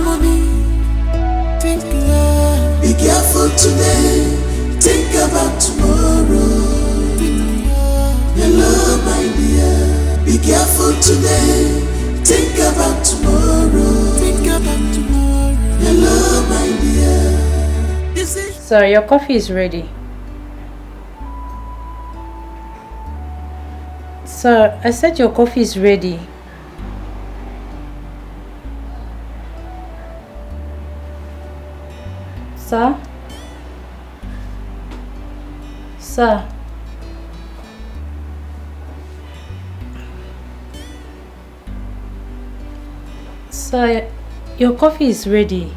harmony. Think love. Be careful today. Think about tomorrow. Hello, my dear. Be careful today. Think about tomorrow. Think about tomorrow. Hello, my dear. Sir, your coffee is ready. Sir, I said your coffee is ready. Sir? Sir? Sir, your coffee is ready.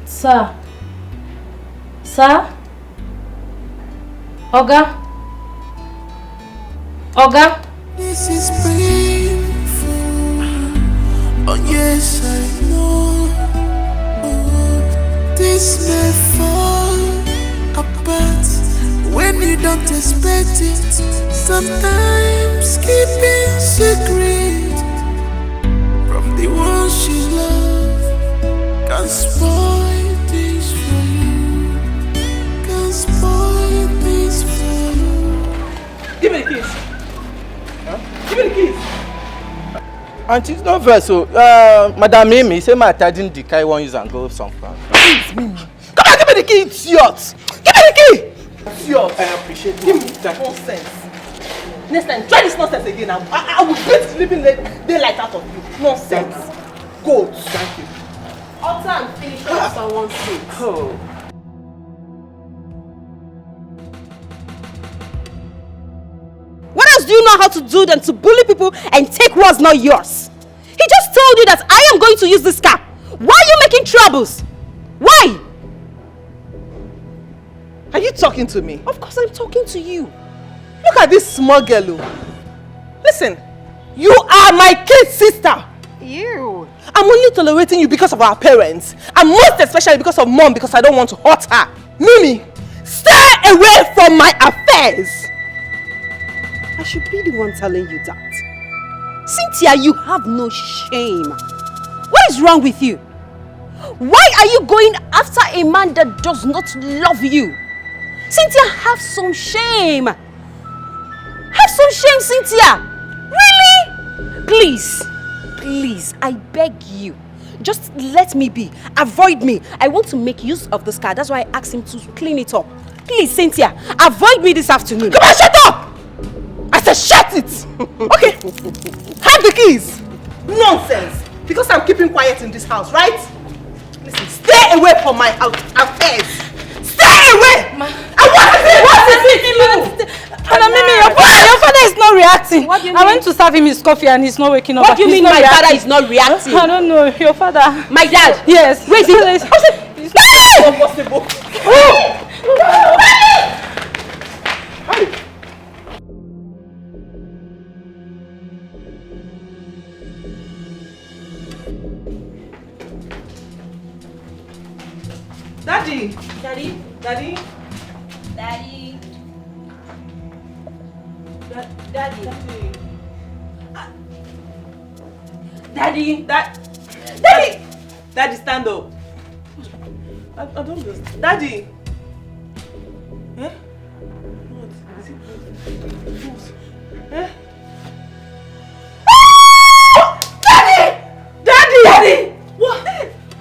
Sir? Sir? Oga? Oga? This is painful. Oh yes, I know. Oh, this may fall apart when you don't expect it. Sometimes keeping secret from the one she loves can spoil things for you. Can spoil things for you. Give me the keys. Give me the keys. Auntie, it's not fair. So, Madam Mimi, say my didn't decay one use and go somewhere. Please, Mimi. Come on, give me the key, idiot. Give me the key. Idiot. I appreciate it. Give me that nonsense. Next time, try this nonsense again. I will beat sleeping daylight out of you. Nonsense. Go. Thank you. Utter and finish what someone said. Oh. What else do you know how to do than to bully people and take what's not yours? He just told you that I am going to use this car. Why are you making troubles? Why? Are you talking to me? Of course I'm talking to you. Look at this small girl. Listen, you are my kid's sister. Ew. I'm only tolerating you because of our parents. And most especially because of mom, because I don't want to hurt her. Mimi, stay away from my affairs. I should be the one telling you that. Cynthia, you have no shame. What is wrong with you? Why are you going after a man that does not love you? Cynthia, have some shame. Have some shame, Cynthia. Really? Please, please, I beg you. Just let me be. Avoid me. I want to make use of this car. That's why I asked him to clean it up. Please, Cynthia, avoid me this afternoon. Come on, shut up! I said shut it! Okay, have the keys. Nonsense. Because I'm keeping quiet in this house, right? Listen, stay away from my affairs. Stay away! I want to see what is it? Madam Mimi, your father is not reacting. What do you I went to serve him his coffee and he's not waking up. What do you mean my father is not reacting? I don't know. Your father. My dad? Yes. Where is he? It's not possible. Daddy! Daddy? Daddy? Daddy? Daddy? Daddy! Daddy! Daddy, stand up. I don't understand. Daddy! Eh? What? Is it? Eh? Daddy! Daddy! Daddy! What?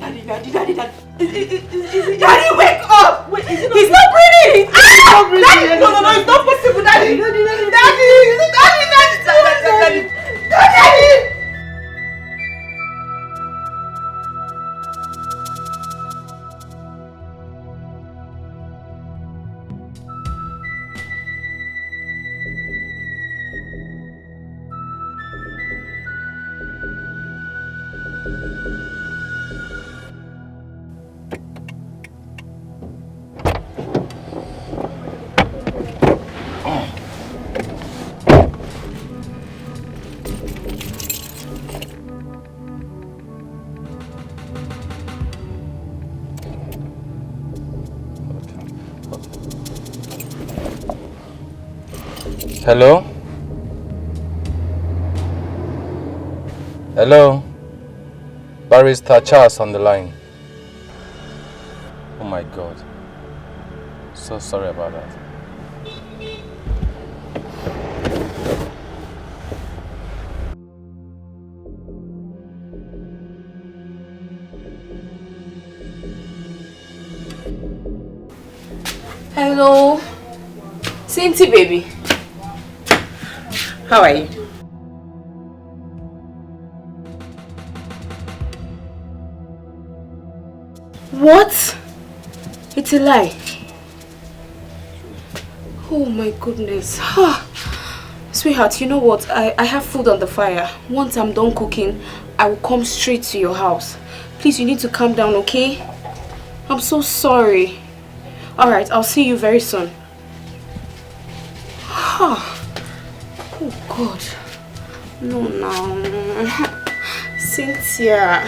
Daddy! Daddy, wake up! Wait, is it not? He's not breathing! He's not breathing! Daddy! No, it's not possible, Daddy! Daddy! Hello? Hello? Barrister Charles on the line. Oh my God. So sorry about that. Hello, Cinti baby. How are you? What? It's a lie. Oh my goodness. Sweetheart, you know what? I have food on the fire. Once I'm done cooking, I will come straight to your house. Please, you need to calm down, okay? I'm so sorry. Alright, I'll see you very soon. Oh God. No. Cynthia.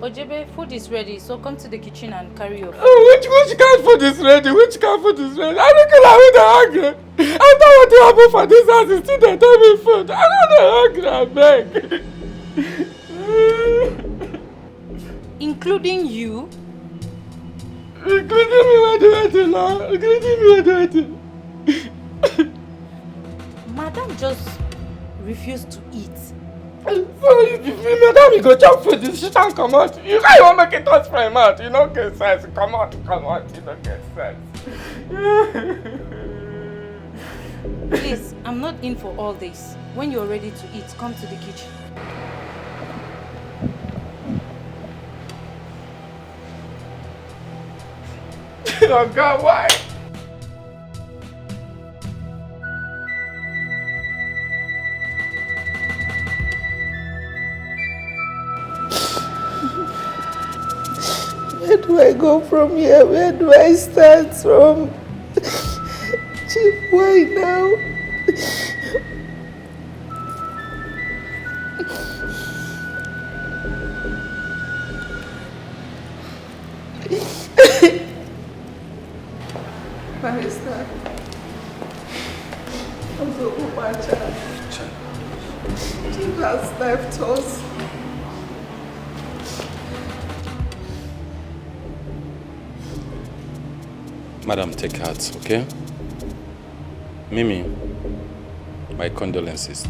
Ojebe, food is ready, so come to the kitchen and carry your food. Which kind of food is ready? Which kind of food is ready? I don't care with the hungry. I don't want to happen for this house. It's still the time with food. I don't know hungry, I beg. Including you? Including me, what do I do now? Including me, what do I do? Madam just refused to eat. So, madam, you go chop food, this shit and come out. You can't even make it touch my mouth. You don't get sense. Come on. You don't get sense. Please, I'm not in for all this. When you're ready to eat, come to the kitchen. Oh God, why? Where do I go from here? Where do I start from? Chief, why now? Barrister, I'm so Umacha. Chief has left us. Madam, take heart, okay? Mimi, my condolences.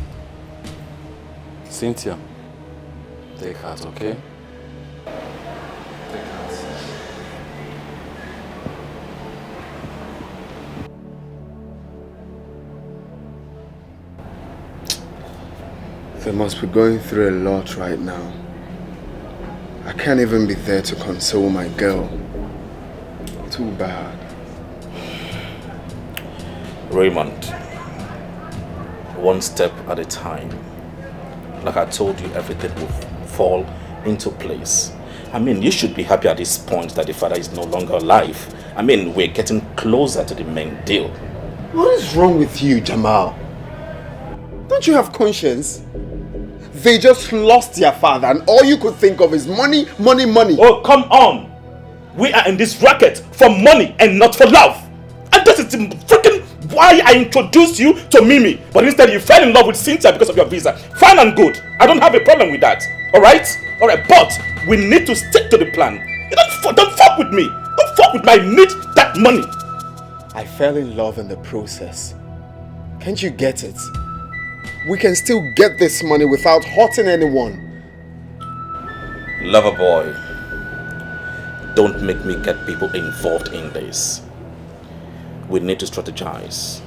Cynthia, take heart, okay? Take heart. They must be going through a lot right now. I can't even be there to console my girl. Too bad. Raymond, one step at a time. Like I told you, everything will fall into place. I mean, you should be happy at this point that the father is no longer alive. I mean, we're getting closer to the main deal. What is wrong with you, Jamal? Don't you have conscience? They just lost their father and all you could think of is money. Oh, come on! We are in this racket for money and not for love. And this is the freaking why I introduced you to Mimi. But instead you fell in love with Cynthia because of your visa. Fine and good. I don't have a problem with that. Alright? Alright, but we need to stick to the plan. You don't fuck with me. Don't fuck with me. I need that money. I fell in love in the process. Can't you get it? We can still get this money without hurting anyone. Lover boy, don't make me get people involved in this. We need to strategize.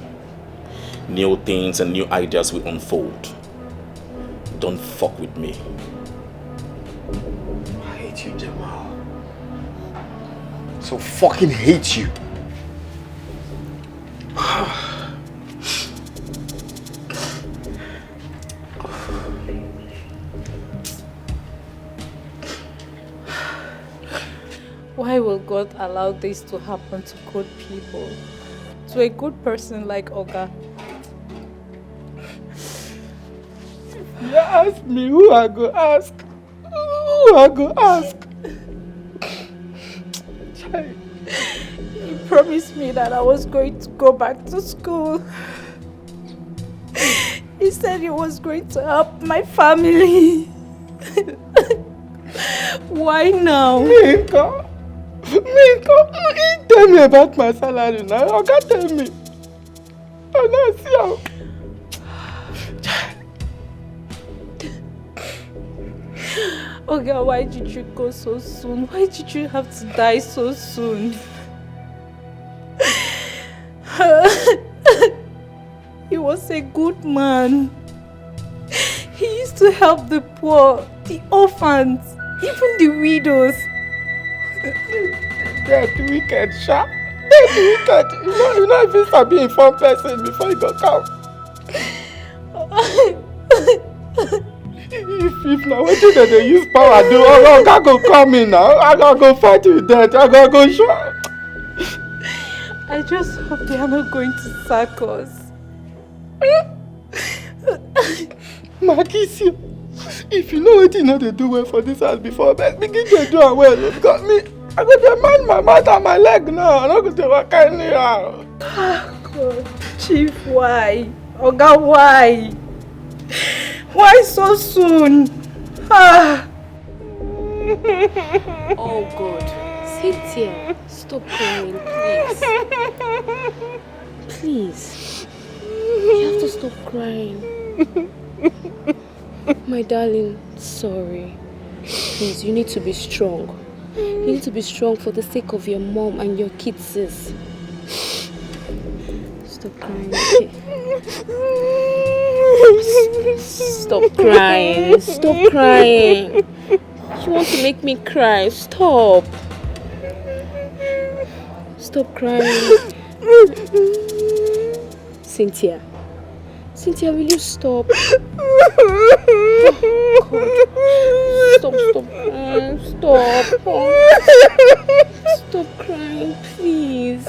New things and new ideas will unfold. Don't fuck with me. I hate you, Jamal. So fucking hate you. Why will God allow this to happen to good people? To a good person like Oga? You ask me who I go ask. Who I go ask. He promised me that I was going to go back to school. He said he was going to help my family. Why now? Minka, tell me about my salary now. You can't tell me. And I see how. Okay, why did you go so soon? Why did you have to die so soon? He was a good man. He used to help the poor, the orphans, even the widows. That wicked, Sha. That wicked. You know if you start being informed person before you go come. If now what did they use power do? Oh, I go come in now. I go fight with that. I go show. I just hope they are not going to sack us. Makisio, if you know what you know they do well for this house before, begin to do it well. Because me, I go to man my mouth and my leg now. I'm not going to work anyhow. God, Chief, why? Oga, why? Why so soon? Oh God, Cynthia, stop crying, please. Please, you have to stop crying. My darling, sorry. Please, you need to be strong. You need to be strong for the sake of your mom and your kids, sis. Stop crying, okay? Stop crying. Stop crying. You want to make me cry. Stop. Stop crying. Cynthia. Cynthia, will you stop? God. Stop crying. Stop. Stop crying, please.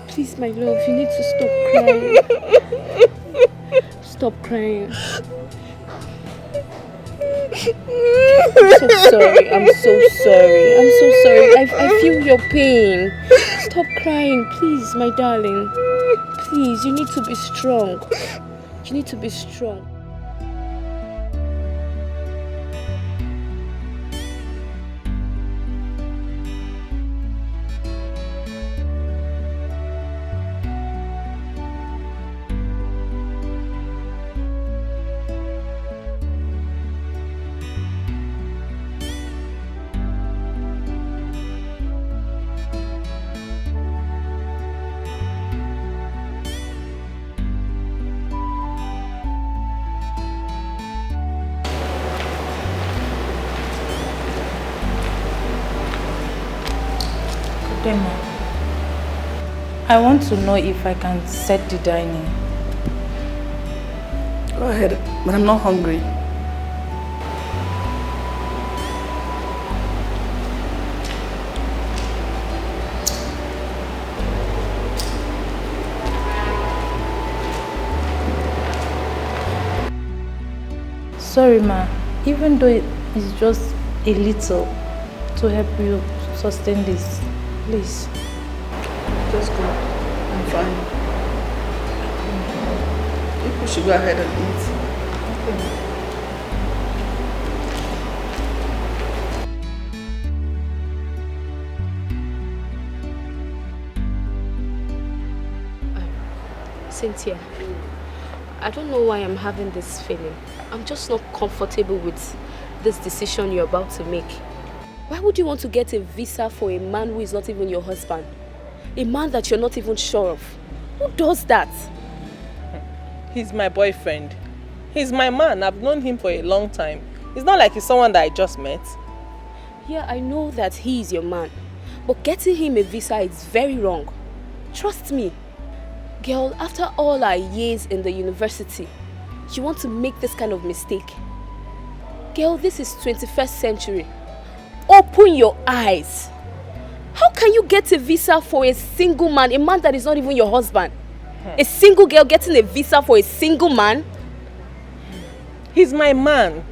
Please, my love, you need to stop crying. Stop crying. I'm so sorry. I'm so sorry. I'm so sorry. I feel your pain. Stop crying, please, my darling. Please, you need to be strong. You need to be strong. I want to know if I can set the dining. Go ahead, but I'm not hungry. Sorry, ma. Even though it's just a little to help you sustain this, please. Just go. I'm fine. People should go ahead and eat. Cynthia, I don't know why I'm having this feeling. I'm just not comfortable with this decision you're about to make. Why would you want to get a visa for a man who is not even your husband? A man that you're not even sure of. Who does that? He's my boyfriend. He's my man. I've known him for a long time. It's not like he's someone that I just met. Yeah, I know that he is your man. But getting him a visa is very wrong. Trust me. Girl, after all our years in the university, you want to make this kind of mistake? Girl, this is 21st century. Open your eyes. How can you get a visa for a single man, a man that is not even your husband? A single girl getting a visa for a single man? He's my man.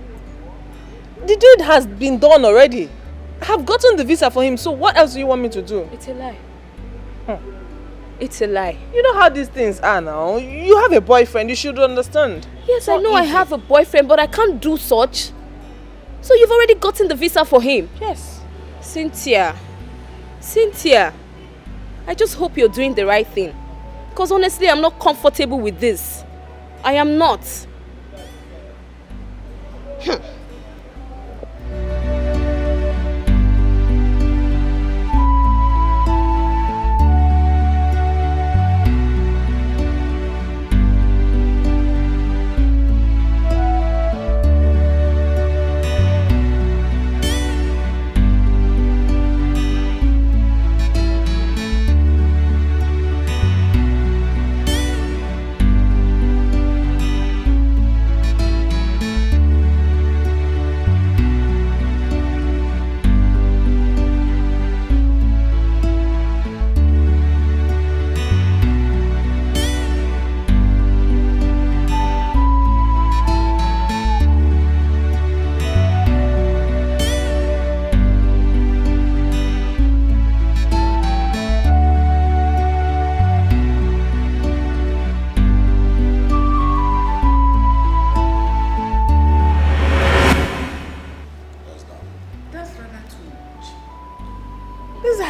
The deed has been done already. I have gotten the visa for him, so what else do you want me to do? It's a lie. It's a lie. You know how these things are now. You have a boyfriend, you should understand. Yes, I know I have a boyfriend, but I can't do such. So you've already gotten the visa for him? Yes. Cynthia, I just hope you're doing the right thing. Because honestly, I'm not comfortable with this. I am not.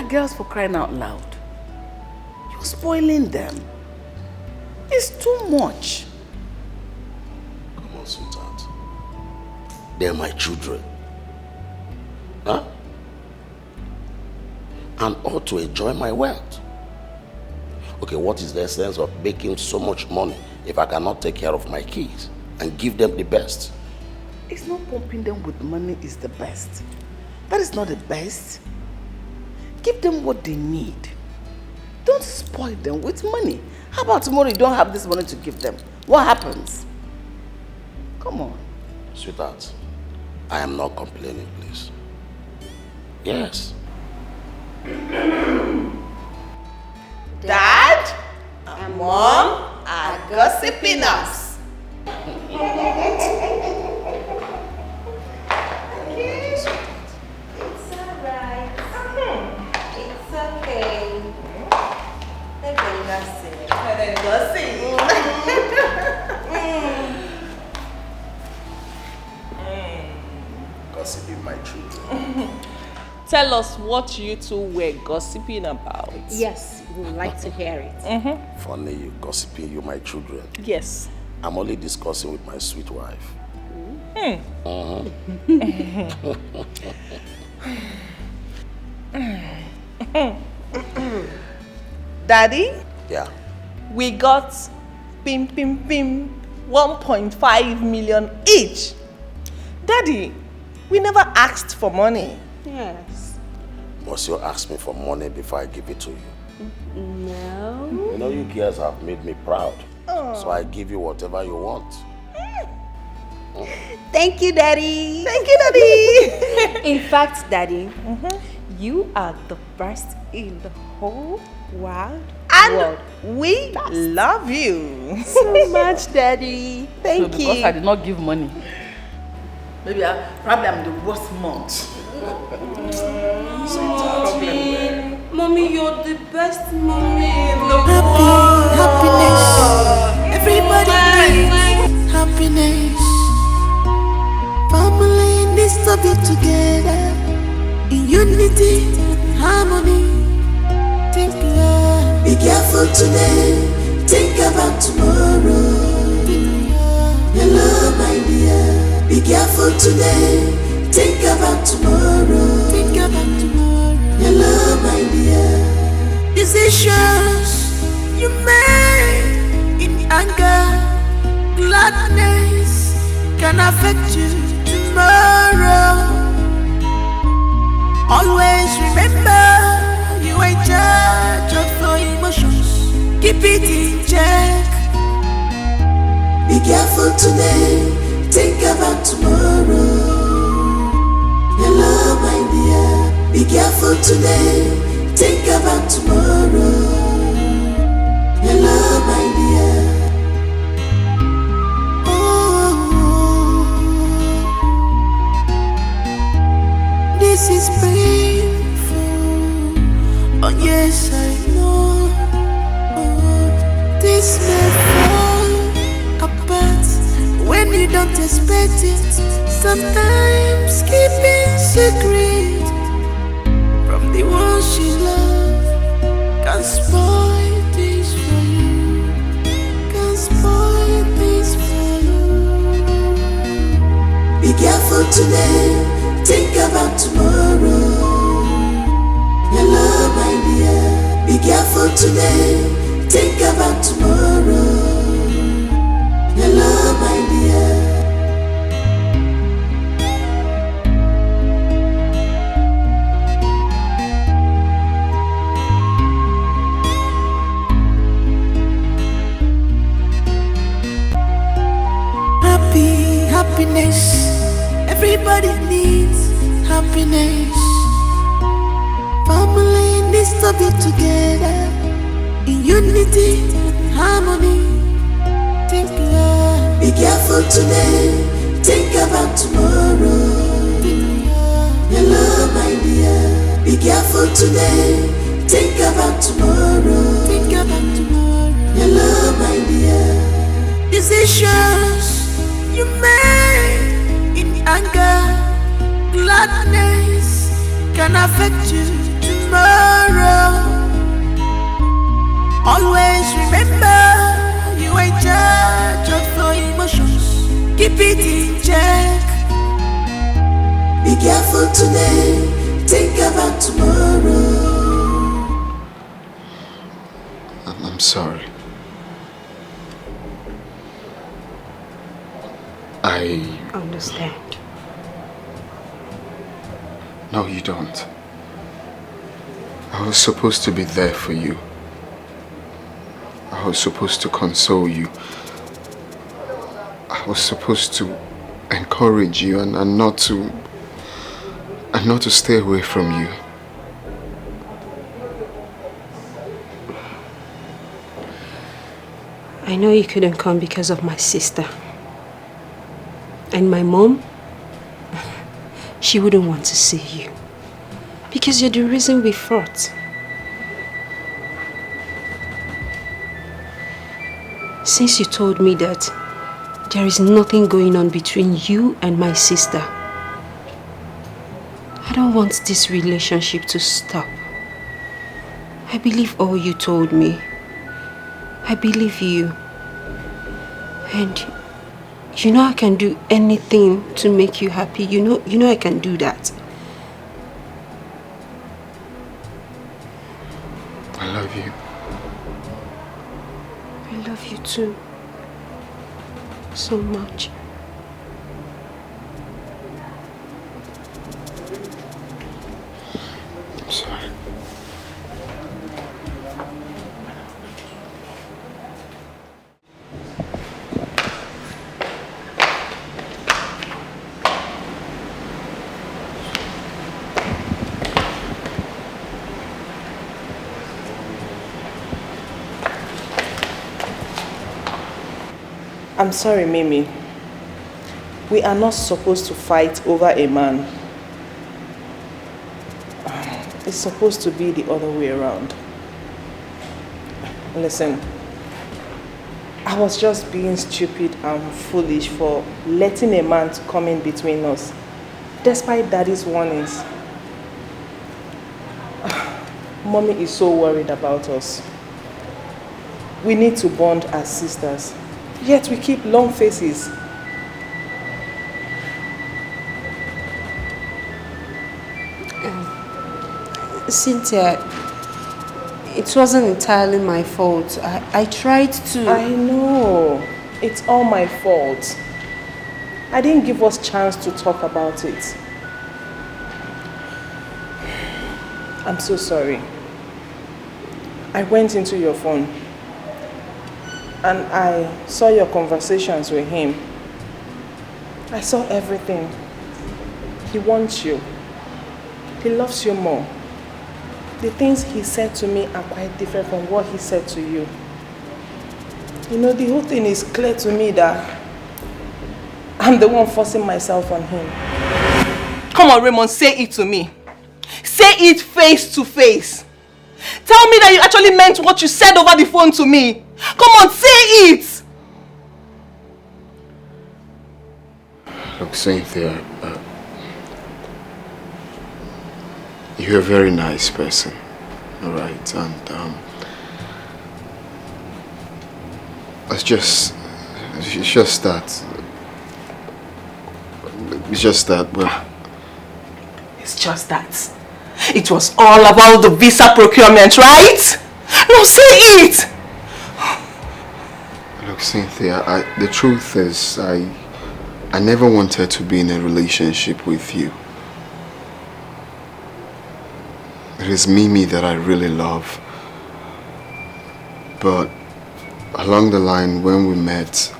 Girls, for crying out loud. You're spoiling them. It's too much. Come on, sweetheart. They're my children. Huh? And ought to enjoy my wealth. Okay, what is the sense of making so much money if I cannot take care of my kids and give them the best? It's not pumping them with money is the best. That is not the best. Give them what they need. Don't spoil them with money. How about tomorrow you don't have this money to give them? What happens? Come on. Sweetheart, I am not complaining, please. Yes. Dad and Mom are gossiping us. Gossiping my children. Tell us what you two were gossiping about. Yes, we would like to hear it. Funny you gossiping, you my children. Yes. I'm only discussing with my sweet wife. Daddy? Yeah. We got 1.5 million each. Daddy, we never asked for money. Yes. Must you ask me for money before I give it to you? No. You know, you girls have made me proud. So I give you whatever you want. Thank you, Daddy. Thank you, Daddy. In fact, Daddy, you are the best in the whole wide world. We love you so much, Daddy. Thank you. Because I did not give money. Maybe probably I'm the worst mom. Mommy, you're the best mommy in the world. Happiness. Everybody needs happiness. Family needs to be together in unity and harmony. Think love. Be careful today. Think about tomorrow. Hello, my dear. Be careful today. think about tomorrow. Think about tomorrow. Hello, my dear. Decisions you made in anger, gladness can affect you tomorrow. Always remember you are in charge of your emotions. Keep it in check. Be careful today, think about tomorrow. Hello, my dear. Be careful today, think about tomorrow. Hello, my dear. This is painful. Oh yes, I know. This may fall apart when you don't expect it. Sometimes keeping secret from the ones you love can spoil things for you. Can spoil things for you. Be careful today. Think about tomorrow. Hello, my dear. Be careful today. Think about tomorrow. Hello, my dear. Happiness. Everybody needs happiness. Family needs to be together in unity and harmony. Think love. Be careful today. Think about tomorrow. Hello, my dear. Be careful today. Think about tomorrow. Think about tomorrow. Hello, my dear. Decisions you made in anger, gladness can affect you tomorrow. Always remember you are in charge of your emotions. Keep it in check. Be careful today. Think about tomorrow. I'm sorry. I understand. No, you don't. I was supposed to be there for you. I was supposed to console you. I was supposed to encourage you and not to stay away from you. I know you couldn't come because of my sister. And my mom, she wouldn't want to see you. Because you're the reason we fought. Since you told me that there is nothing going on between you and my sister, I don't want this relationship to stop. I believe all you told me. I believe you. And you know I can do anything to make you happy. You know I can do that. I love you. I love you too. So much. I'm sorry. I'm sorry, Mimi. We are not supposed to fight over a man. It's supposed to be the other way around. Listen, I was just being stupid and foolish for letting a man to come in between us, despite Daddy's warnings. Mommy is so worried about us. We need to bond as sisters. Yet we keep long faces. Cynthia, it wasn't entirely my fault. I tried to... I know. It's all my fault. I didn't give us chance to talk about it. I'm so sorry. I went into your phone and I saw your conversations with him. I saw everything. He wants you. He loves you more. The things he said to me are quite different from what he said to you. You know, the whole thing is clear to me that I'm the one forcing myself on him. Come on, Raymond, say it to me. Say it face to face. Tell me that you actually meant what you said over the phone to me. Come on, say it! Look, Cynthia, you're a very nice person, alright? And it's just that, well... It's just that. It was all about the visa procurement, right? No, say it! Look, Cynthia, the truth is, I never wanted to be in a relationship with you. It is Mimi that I really love. But along the line, when we met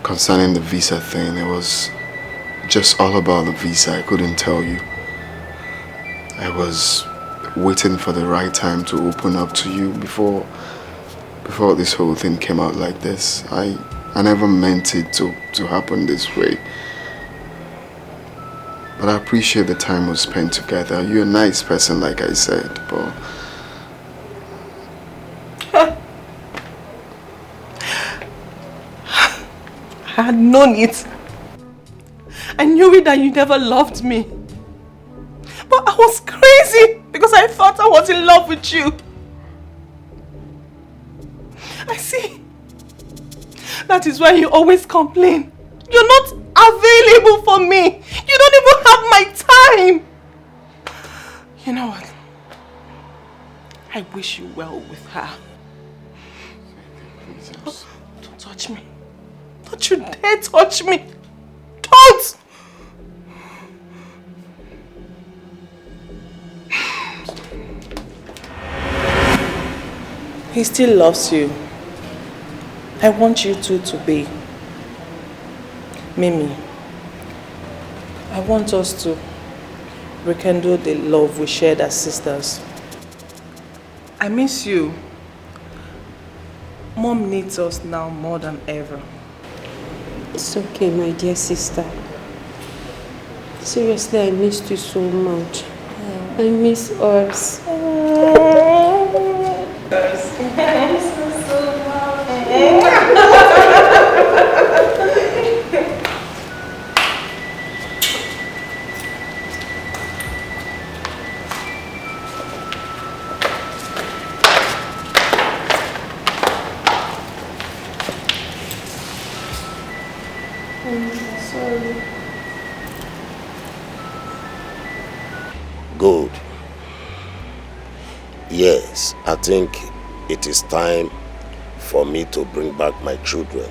concerning the visa thing, it was just all about the visa. I couldn't tell you. I was waiting for the right time to open up to you before this whole thing came out like this. I never meant it to happen this way. But I appreciate the time we spent together. You're a nice person, like I said, but... I had known it. I knew it that you never loved me. But I was crazy because I thought I was in love with you. I see. That is why you always complain. You're not available for me. You don't even have my time. You know what? I wish you well with her. Oh, don't touch me. Don't you dare touch me. Don't! He still loves you. I want you two to be. Mimi, I want us to rekindle the love we shared as sisters. I miss you. Mom needs us now more than ever. It's okay, my dear sister. Seriously, I missed you so much. I miss us. Good. Yes, I think it is time for me to bring back my children.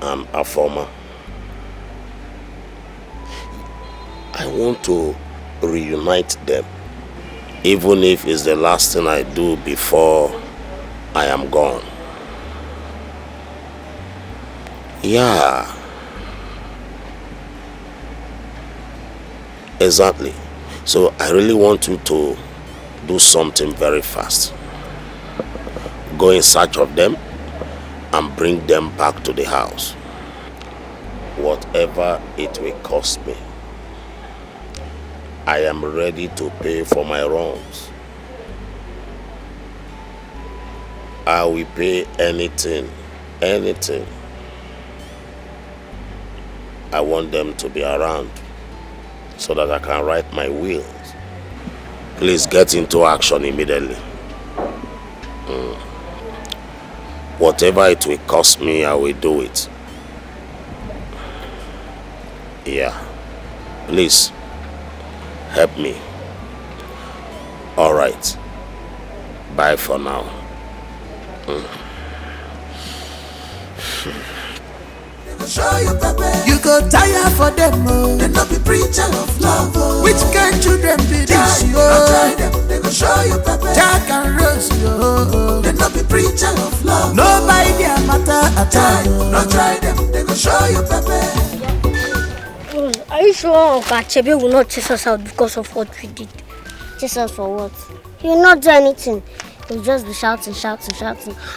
I'm a former. I want to reunite them, even if it's the last thing I do before I am gone. Yeah. Exactly. So I really want you to do something very fast. Go in search of them and bring them back to the house. Whatever it will cost me, I am ready to pay for my wrongs. I will pay anything, anything. I want them to be around so that I can write my wills. Please get into action immediately. Whatever it will cost me, I will do it. Yeah. Please, help me. Bye for now. Show you, Papa. You go tire for them, oh. They not be preacher of love, oh. Which kind children be this, oh? Try them, they go show you, Papa. Jack and Rose, oh. They not be preacher of love. Nobody their matter at all. Not try them, they go show you, Papa. Are you sure Uncle Achebe will not chase us out because of what we did? Chase us for what? He will not do anything. He will just be shouting.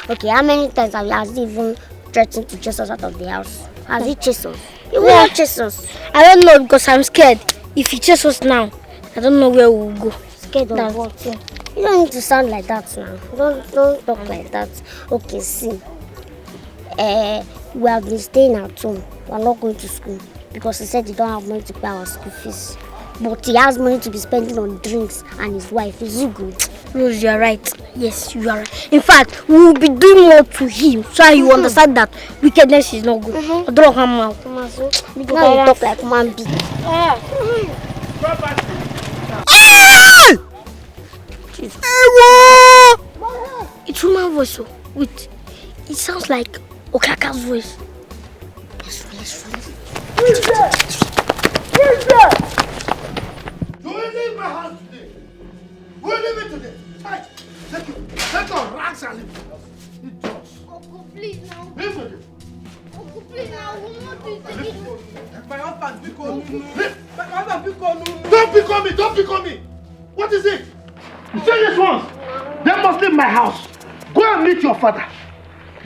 Okay, how many times has he even threatened to chase us out of the house? Has he chased us? He will not chase us. I don't know because I'm scared. If he chases us now, I don't know where we will go. Scared of what? You don't need to sound like that now. Don't talk like that. Okay, see. We have been staying at home. We are not going to school because he said he don't have money to pay our school fees. But he has money to be spending on drinks and his wife. Is he good? Rose, you are right. Yes, you are right. In fact, we will be doing more to him so he will understand that wickedness is not good. I don't come out. Now you talk like man beat. It's human voice. Wait, it sounds like Okaka's voice. Who is that? You will leave my house today. You will leave it today. Take your rags and leave the house. Uncle, please now. Leave it. Uncle, please now. We will not do it again. My husband, pick on me. My husband, pick on me. Don't pick on me. What is it? You say this once. They must leave my house. Go and meet your father.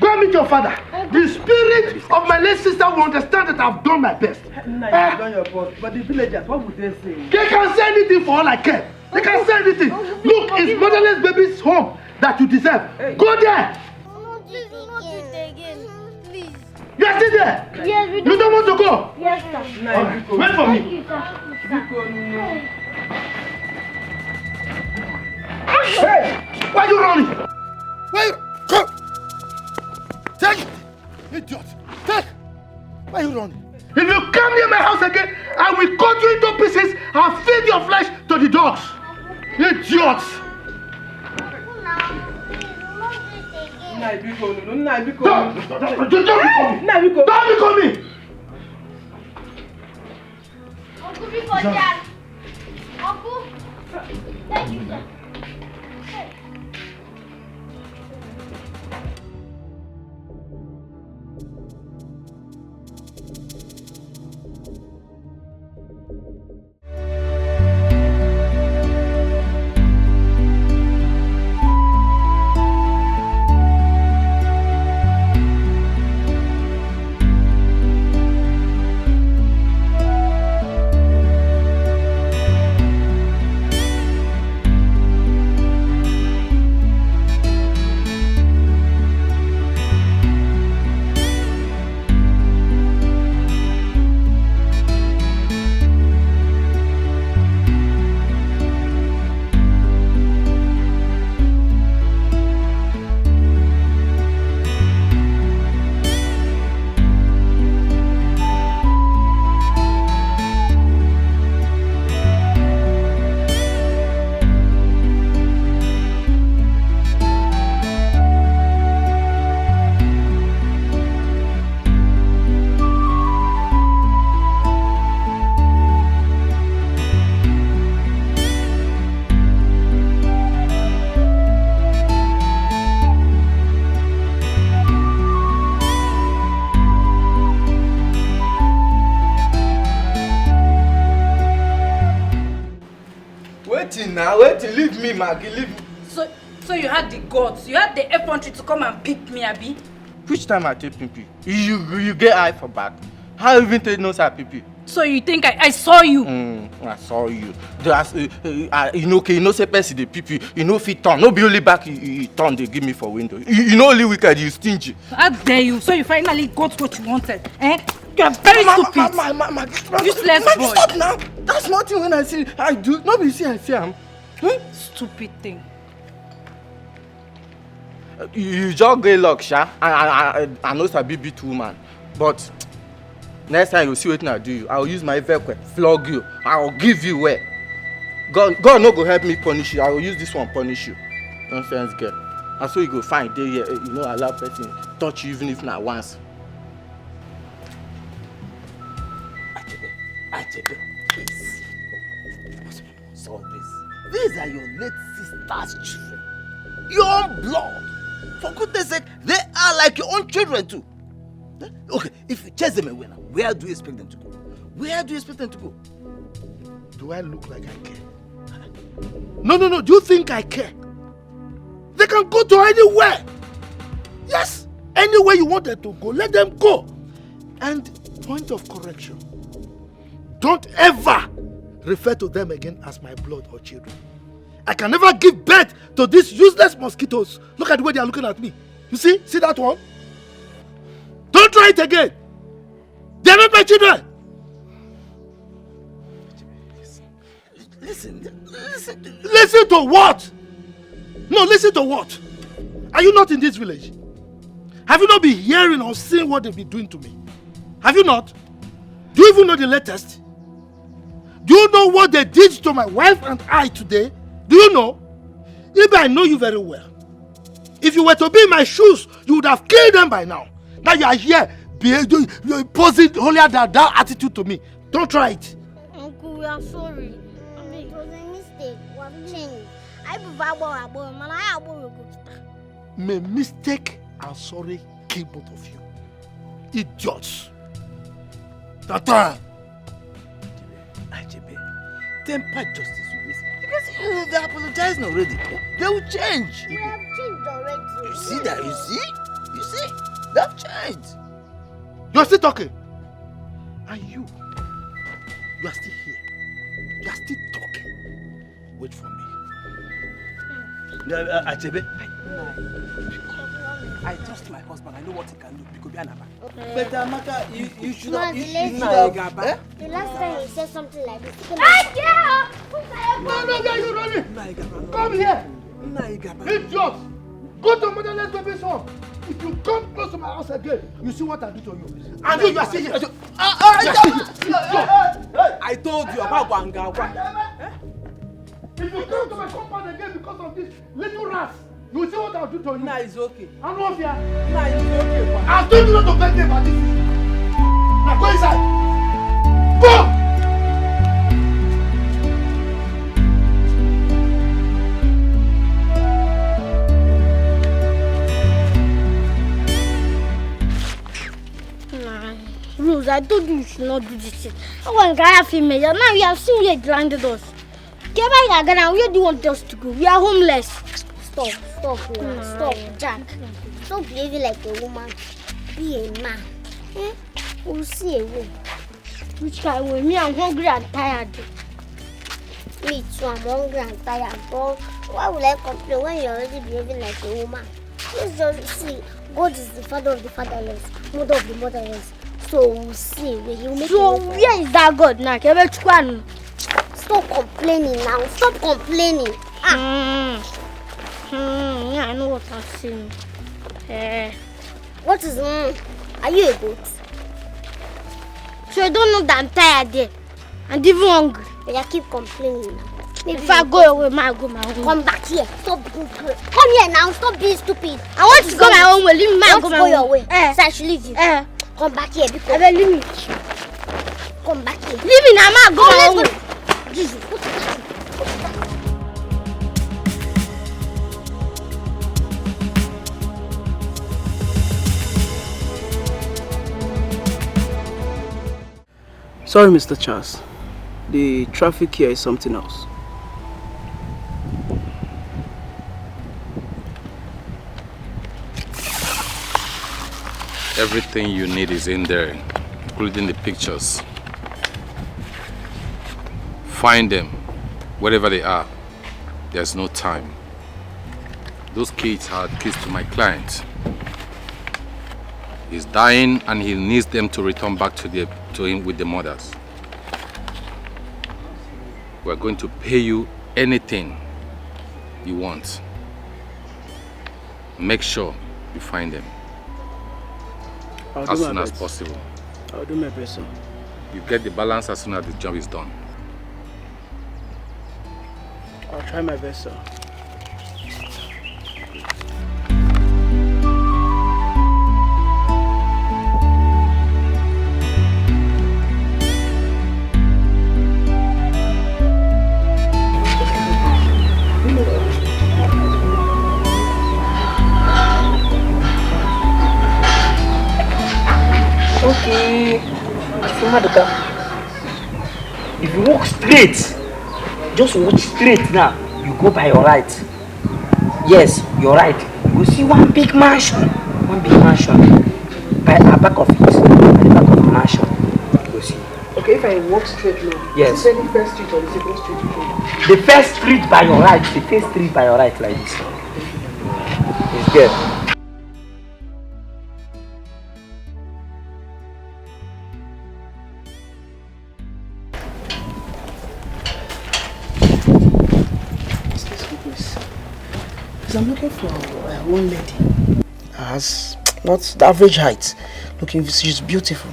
The spirit of my late sister will understand that I've done my best. You've done your best. But the villagers, what would they say? They can say anything for all I care. They can say anything. Look, it's motherless baby's home that you deserve. Hey. Go there. Please do not do it again. Please. You are still there? Yes, we do. You don't want to go? Yes, sir. Right. Wait for me. Hey! Why are you running? Go! Take it! Idiot! Take! Why are you running? If you come near my house again, I will cut you into pieces and feed your flesh to the dogs. Idiots! Don't be coming! Uncle, be for Dad. Uncle, thank you, sir. Wait till leave me, Maggie, leave me. So you had the guts, you had the effrontery to come and pick me, Abi? Which time I take pipi? You get eye for back. How even take no side pipi? So you think I saw you? I saw you. You know say person the pipi, you know fit turn. No be only back you turn they give me for window. You know only wicked, you stingy. How dare you? So you finally got what you wanted, eh? You are very stupid. Useless boy. Stop now. That's nothing when I see I do. No be see I see am. Stupid thing. You just get luck, sha. I know sabi beat woman, but next time you see what I do, I will use my vehicle, flog you. I will give you where. God no go help me punish you. I will use this one punish you. Nonsense girl. And so you go find day here, you know, allow person touch you even if not once. Achebe, please. Solve this. These are your late sister's children. Your own blood. For goodness sake, they are like your own children too. Okay, if you chase them away now, where do you expect them to go? Where do you expect them to go? Do I look like I care? No. Do you think I care? They can go to anywhere. Yes, anywhere you want them to go, let them go. And point of correction, don't ever refer to them again as my blood or children. I can never give birth to these useless mosquitoes. Look at the way they are looking at me. You see? See that one? Don't try it again. They are not my children. Listen to what? No, listen to what? Are you not in this village? Have you not been hearing or seeing what they've been doing to me? Have you not? Do you even know the latest? Do you know what they did to my wife and I today? Do you know? Maybe I know you very well. If you were to be in my shoes, you would have killed them by now. Now you are here, you're posing holier than thou attitude to me. Don't try it. Uncle, we are sorry. It was a mistake. We have changed. I prefer man. I May mistake and sorry kill both of you. Idiots. Tata. Achebe, temper justice with me. Because they apologizing already. They will change. We have changed already. You see that? You see? They have changed. You're still talking. And you are still here. You are still talking. Wait for me. Achebe. I trust my husband. I know what he can do. Because be anaba. But Amaka, you should have. The last time he said something like this. No, you're running. Come here. Idiot. Go to motherless baby's home. If you come close to my house again, you see what I do to you. And you are still here. I told you about Wangawa. If you come to my compound again because of this little rat, you will see what I'll do to you. Nah, it's okay. I know if you are. Nah, it's okay. I've told you not to beg me about this. Now go inside. Go! Rose, I told you should not do this shit. I want to get a female. Now you have seen where you landed us. Get back again. Where do you want us to go? We are homeless. Stop, Jack. Stop behaving like a woman. Be a man. We'll see a way. Which kind of way? Me, I'm hungry and tired. Me too, I'm hungry and tired. But why would I complain when you're already behaving like a woman? Let's just see. God is the father of the fatherless, mother of the motherless. So we'll see. He'll make where is that God now? Stop complaining now. Stop complaining. Yeah, I know what I'm saying. What is Are you a goat? So you don't know that I'm tired there. I'm even hungry. But you keep complaining now. Maybe if I go away, I go my own way. Come back here. Stop. Come here now. Stop being stupid. I want to go my own way. Leave me. I go my own your way. So I should leave you. Come back here. Because... I will leave me. Come back here. Leave me now. I go my own way. Jesus. Sorry, Mr. Charles. The traffic here is something else. Everything you need is in there, including the pictures. Find them, wherever they are. There's no time. Those kids are keys to my client. He's dying and he needs them to return back to him with the mothers. We're going to pay you anything you want. Make sure you find them as soon as possible. I'll do my best, sir. You get the balance as soon as the job is done. I'll try my best, sir. Maduka, if you walk straight, just walk straight now, you go by your right. Yes, you're right. You see one big mansion. One big mansion. By the back of it. At the back of the mansion. You see. Okay, if I walk straight now, yes. Is it any first street or the second street? The first street by your right. The first street by your right like this. It's good. I'm looking for one lady. Has not the average height. Looking, she's beautiful.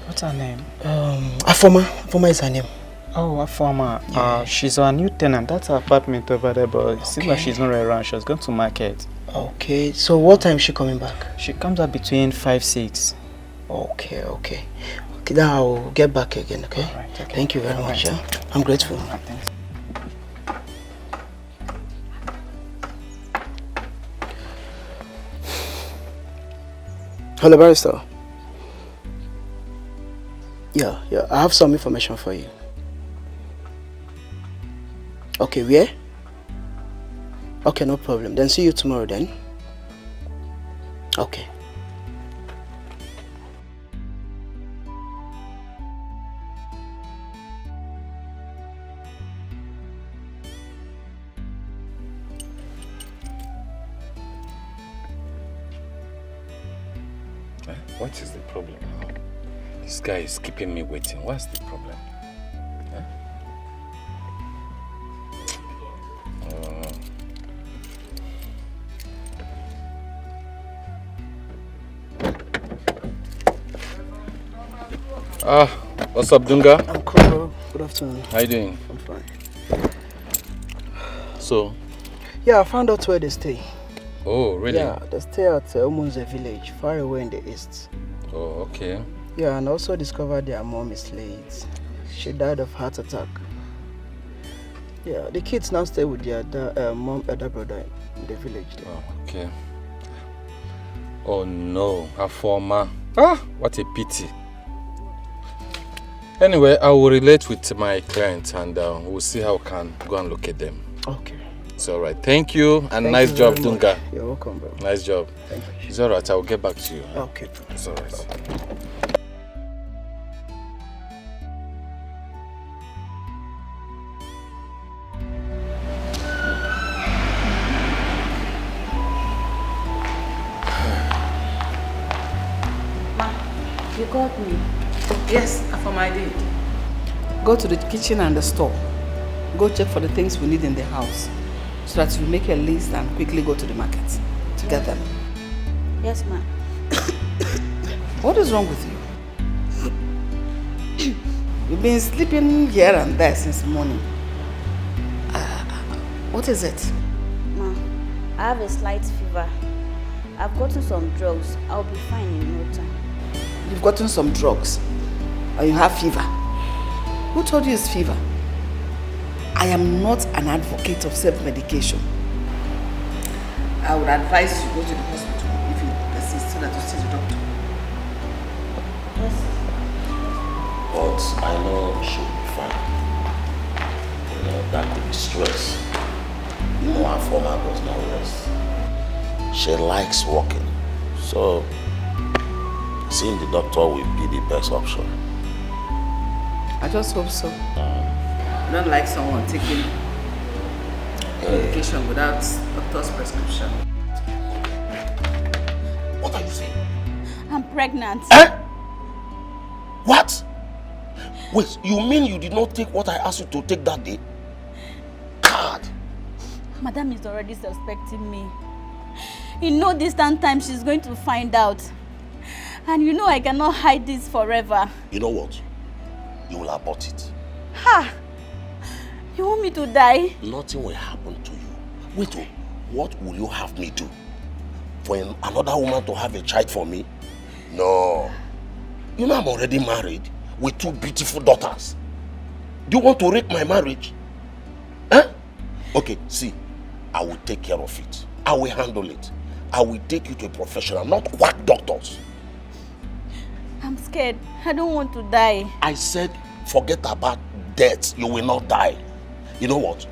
What's her name? Afoma. Afoma is her name. Oh, Afoma. Yeah. She's our new tenant. That's her apartment over there, but it seems like she's not around. She's going to market. Okay. So what time is she coming back? She comes up between 5-6. Okay. Okay, then I'll get back again, okay? All right, okay. Thank you very much. Yeah? I'm grateful. Thanks. Hello, barrister. Yeah, I have some information for you. Okay, where? Okay, no problem. Then see you tomorrow then. Okay. What is the problem now? This guy is keeping me waiting. What's the problem? What's up, Dunga? I'm cool. Good afternoon. How you doing? I'm fine. So? Yeah, I found out where they stay. Oh, really? Yeah, they stay at Omunze village, far away in the east. Oh, okay. Yeah, and also discovered their mom is late. She died of heart attack. Yeah, the kids now stay with their mom, elder brother in the village there. Oh, okay. Oh no, a former. What a pity. Anyway, I will relate with my client and we'll see how we can go and locate them. Okay. It's alright. Thank you and nice job, Dunga. You're welcome, bro. Nice job. Thank you. It's alright, I will get back to you. Okay. It's alright. You got me. Yes, Afam, I did. Go to the kitchen and the store. Go check for the things we need in the house so that you make a list and quickly go to the market to get them. Yes, ma'am. What is wrong with you? You've been sleeping here and there since morning. What is it? Ma, I have a slight fever. I've gotten some drugs. I'll be fine in no time. You've gotten some drugs and you have fever. Who told you it's fever? I am not an advocate of self-medication. I would advise you go to the hospital if you persist so that you see the doctor. Yes. But I know she'll be fine. You know, that could be stress. You know, her former does not rest. She likes walking. So, seeing the doctor will be the best option. I just hope so. I don't like someone taking medication without doctor's prescription. What are you saying? I'm pregnant. What? Wait, you mean you did not take what I asked you to take that day? God! Madam is already suspecting me. In no distant time, she's going to find out. And you know I cannot hide this forever. You know what? You will abort it. Ha! You want me to die? Nothing will happen to you. Wait, what will you have me do? For another woman to have a child for me? No. You know I'm already married with 2 beautiful daughters. Do you want to wreck my marriage? Huh? Okay, see, I will take care of it. I will handle it. I will take you to a professional, not quack doctors. I'm scared. I don't want to die. I said forget about death. You will not die. You know what?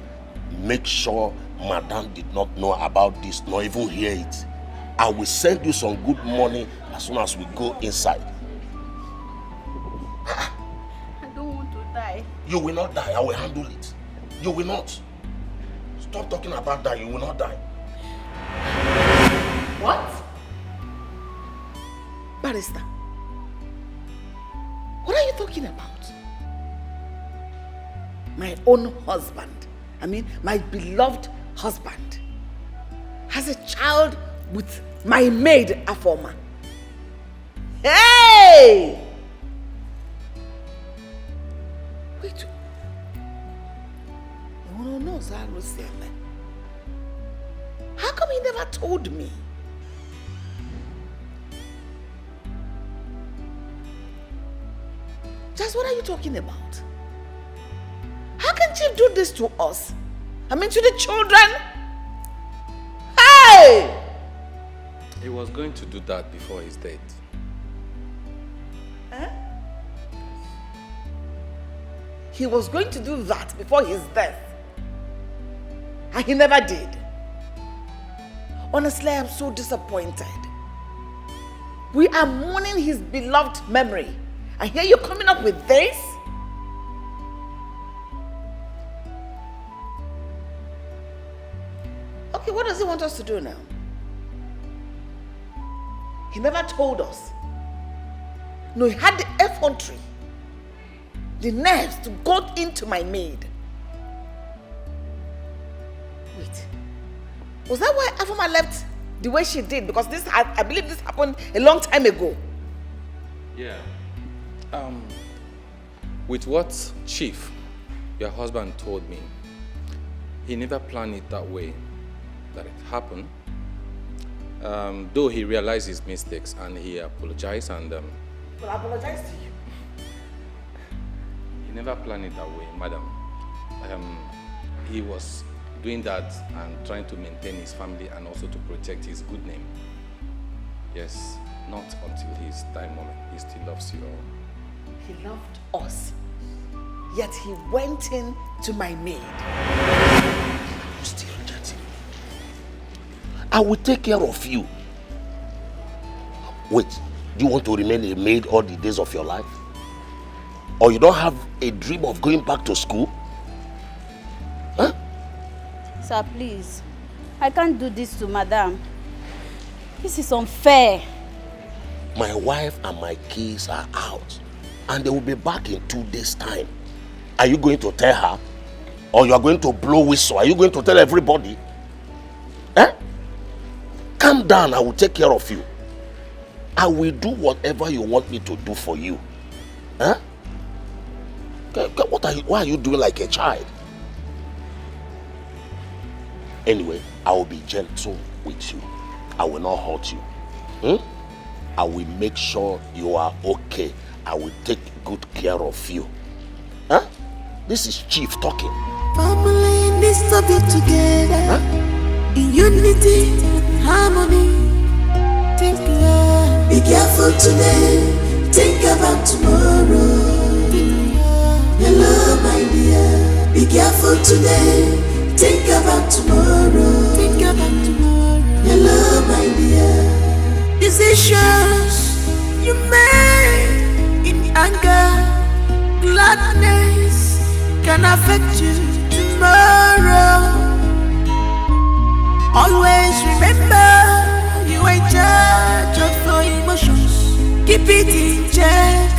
Make sure Madam did not know about this, nor even hear it. I will send you some good money as soon as we go inside. I don't want to die. You will not die. I will handle it. You will not. Stop talking about that. You will not die. What? Barrister, what are you talking about? My own husband, my beloved husband, has a child with my maid, Afoma. Hey! Wait. How come he never told me? Just what are you talking about? How can Chief do this to us? To the children? Hey! He was going to do that before his death. He was going to do that before his death. And he never did. Honestly, I am so disappointed. We are mourning his beloved memory. And here you're coming up with this? Okay, what does he want us to do now? He never told us. No, he had the effrontery, the nerves to go into my maid. Wait, was that why Afoma left the way she did? Because I believe this happened a long time ago. Yeah. With what Chief, your husband, told me, he never planned it that way, that it happened. Though he realized his mistakes and he apologized and... Well, I apologize to you. He never planned it that way, madam. He was doing that and trying to maintain his family and also to protect his good name. Yes, not until his time moment. He still loves you all. He loved us, yet he went in to my maid. You still reject him. I will take care of you. Wait, do you want to remain a maid all the days of your life? Or you don't have a dream of going back to school? Huh? Sir, please. I can't do this to Madam. This is unfair. My wife and my kids are out. And they will be back in 2 days' time. Are you going to tell her? Or you are going to blow whistle? Are you going to tell everybody? Eh? Calm down, I will take care of you. I will do whatever you want me to do for you. Huh? Why are you doing like a child? Anyway, I will be gentle with you. I will not hurt you. I will make sure you are okay. I will take good care of you. Huh? This is Chief talking. Family needs to be together, in unity and harmony. Think love. Be careful today. Think about tomorrow. Hello, my dear. Be careful today. Think about tomorrow. Think about tomorrow. Hello, my dear. Decisions you make in anger, gladness can affect you tomorrow. Always remember you are in charge of your emotions. Keep it in check.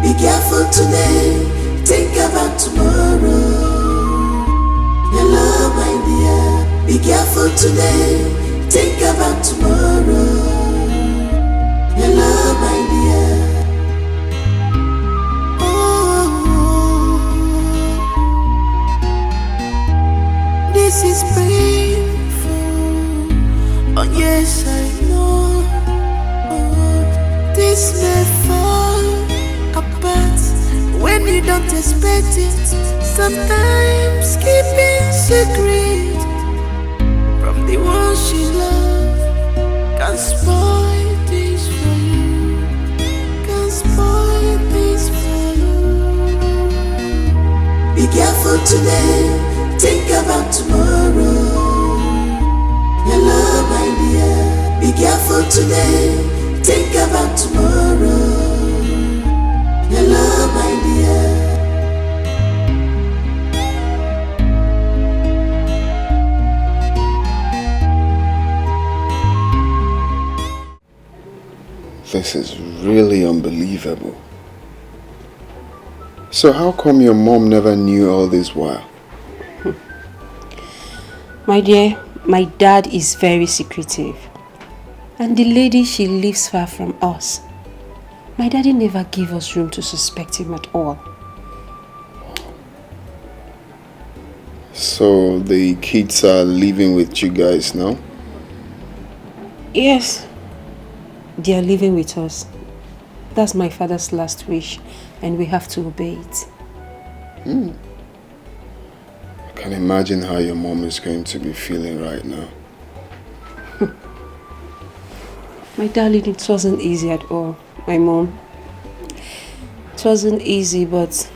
Be careful today. Think about tomorrow. Hello, my dear. Be careful today. Think about tomorrow. Hello, my dear. This is painful. Oh yes, I know. This may fall apart when you don't expect it. Sometimes keeping secret from the ones you love can spoil things for you. careful today, think about tomorrow. Hello, my dear. Be careful today, think about tomorrow. Hello, my dear. This is really unbelievable. So how come your mom never knew all this while? My dear, my dad is very secretive. And the lady, she lives far from us. My daddy never gave us room to suspect him at all. So the kids are living with you guys now? Yes, they are living with us. That's my father's last wish, and we have to obey it. I can imagine how your mom is going to be feeling right now. My darling, it wasn't easy at all, my mom. It wasn't easy, but